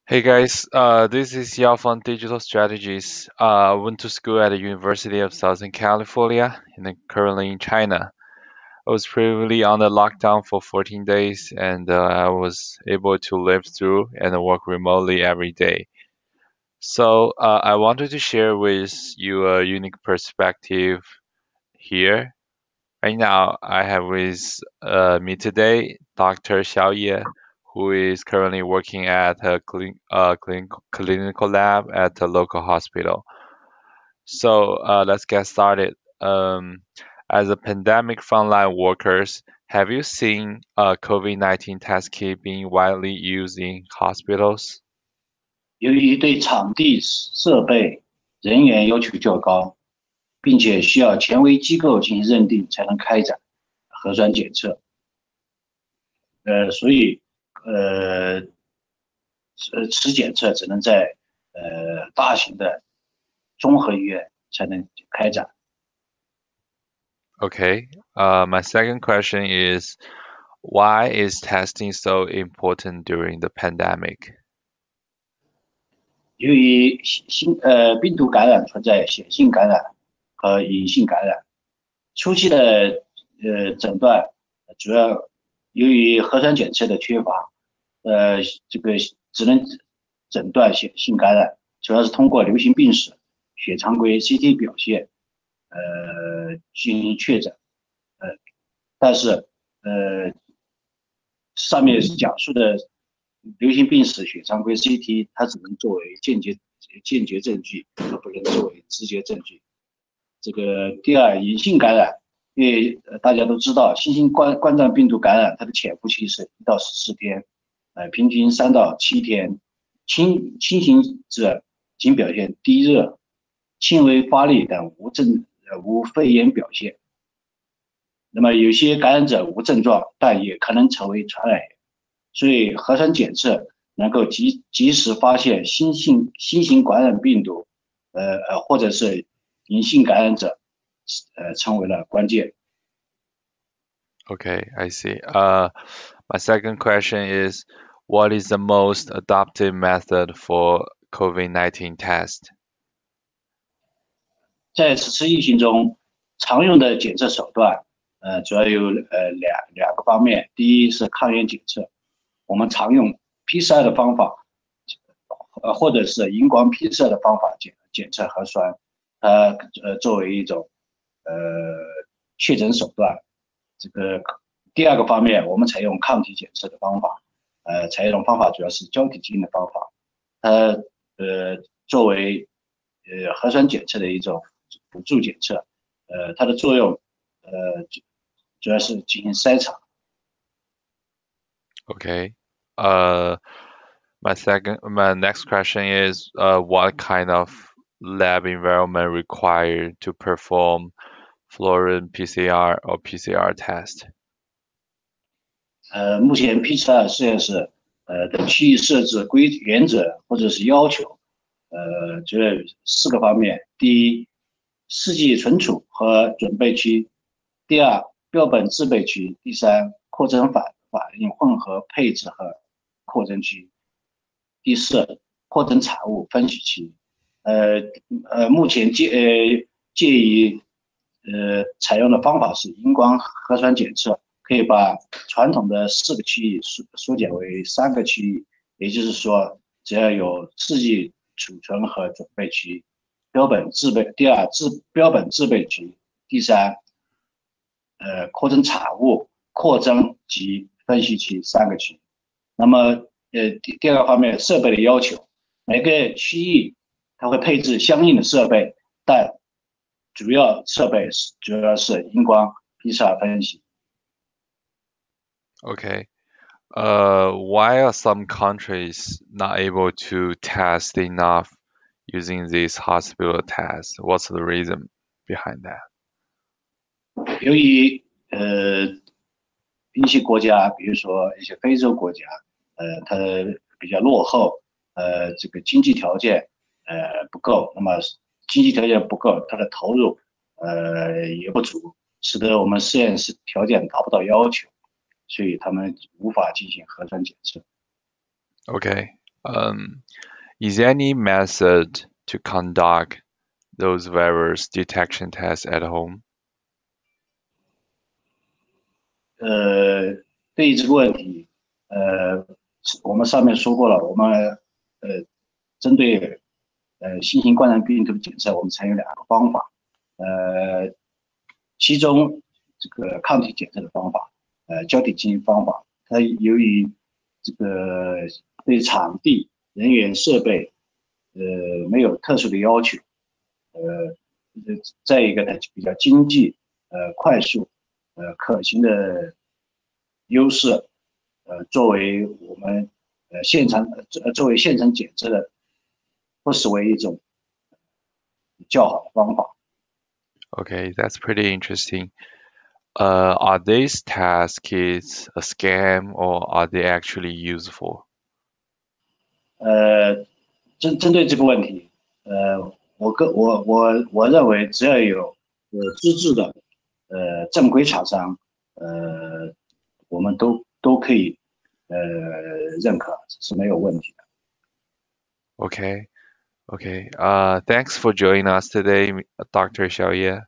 Hey guys, this is Yao from Digital Strategies. I went to school at the University of Southern California and then currently in China. I was previously on the lockdown for 14 days and I was able to live through and work remotely every day. So I wanted to share with you a unique perspective here. Right now, I have with me today Dr. Xiao Ye, who is currently working at a clinical lab at a local hospital. So let's get started. As a pandemic frontline workers, have you seen COVID-19 test kit being widely used in hospitals? 由于对场地、设备、人员要求较高，并且需要权威机构进行认定才能开展核酸检测，所以此检测只能在大型的综合医院才能开展。Okay. My second question is, why is testing so important during the pandemic? 由于病毒感染存在显性感染和隐性感染，初期的诊断主要由于核酸检测的缺乏，这个只能诊断显性感染，主要是通过流行病史、血常规、CT 表现，进行确诊。但是上面讲述的流行病史、血常规、CT，它只能作为间接证据，而不能作为直接证据。这个第二，隐性感染，因为大家都知道，新型冠状病毒感染它的潜伏期是1到14天，平均3到7天，轻型者仅表现低热、轻微发力等无肺炎表现。那么有些感染者无症状，但也可能成为传染源，所以核酸检测能够及时发现新型感染病毒，或者是隐性感染者，成为了关键。Okay, I see. My second question is, what is the most adopted method for COVID-19 test? 在此次疫情中，常用的检测手段，主要有两个方面。第一是抗原检测，我们常用 PCR 的方法，或者是荧光 PCR 的方法检测核酸，作为一种确诊手段。这个第二个方面，我们采用抗体检测的方法，采用方法主要是胶体基因的方法，它作为核酸检测的一种辅助检测，它的作用主要是进行筛查。Okay. Uh, my next question is, what kind of lab environment required to perform fluorine PCR or PCR test? 目前 PCR 实验室的区域设置原则或者是要求，主要有4个方面。第一，试剂存储和准备区；第二，标本制备区；第三，扩增反应混合配置和扩增区；第四，扩增产物分析区。目前介于采用的方法是荧光核酸检测，可以把传统的4个区域缩减为3个区域，也就是说，只要有试剂储存和准备区，第二标本制备区，第三扩增产物、扩增及分析区3个区。那么第二个方面，设备的要求，每个区域它会配置相应的设备，但主要设备主要是荧光 PCR 分析。Okay. Why are some countries not able to test enough using these hospital tests? What's the reason behind that? 由于一些国家，比如说一些非洲国家，它比较落后，这个经济条件不够，那么经济条件不够，它的投入也不足，使得我们实验室条件达不到要求，所以他们无法进行核酸检测。Okay. Is there any method to conduct those virus detection tests at home? 对于这个问题，我们上面说过了，我们针对新型冠状病毒检测，我们采用2个方法，其中这个抗体检测的方法，交替进行方法，它由于这个对场地、人员、设备，没有特殊的要求，再一个呢比较经济、快速、可行的优势，作为我们作为现场检测的，不失为一种较好的方法。Okay, that's pretty interesting. Are these test kits a scam or are they actually useful? 针对这个问题，我认为只要有资质的正规厂商，我们都可以认可，是没有问题的。Okay, okay. Thanks for joining us today, Dr. Xiaoye.